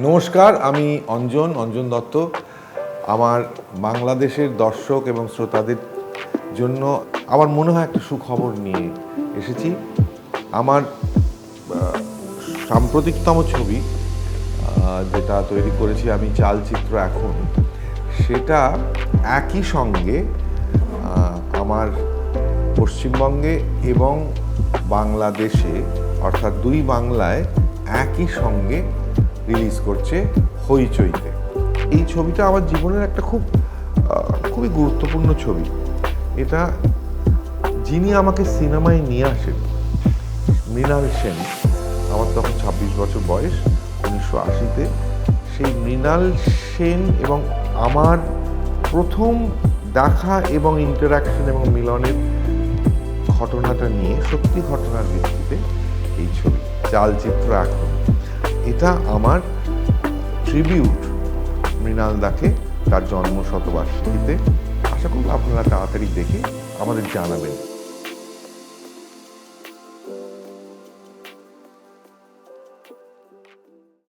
নমস্কার, আমি অঞ্জন দত্ত। আমার বাংলাদেশের দর্শক এবং শ্রোতাদের জন্য আমার মনে হয় একটা সুখবর নিয়ে এসেছি। আমার সাম্প্রতিকতম ছবি যেটা তৈরি করেছি আমি, চালচিত্র এখন, সেটা একই সঙ্গে আমার পশ্চিমবঙ্গে এবং বাংলাদেশে, অর্থাৎ দুই বাংলায় একই সঙ্গে রিলিজ করছে হইচইতে। এই ছবিটা আমার জীবনের একটা খুবই গুরুত্বপূর্ণ ছবি। এটা যিনি আমাকে সিনেমায় নিয়ে আসেন, মৃণাল সেন, আমার তখন 26 বছর বয়স, 1980-তে। সেই মৃণাল সেন এবং আমার প্রথম দেখা এবং ইন্টারাকশন এবং মিলনের ঘটনাটা নিয়ে, সত্যি ঘটনার ভিত্তিতে এই ছবি চালচিত্র এখন। এটা আমার ট্রিবিউট মৃণাল দাকে তার জন্ম শতবার্ষিকীতে। আশা করব আপনারা তাড়াতাড়ি দেখে আমাদের জানাবেন।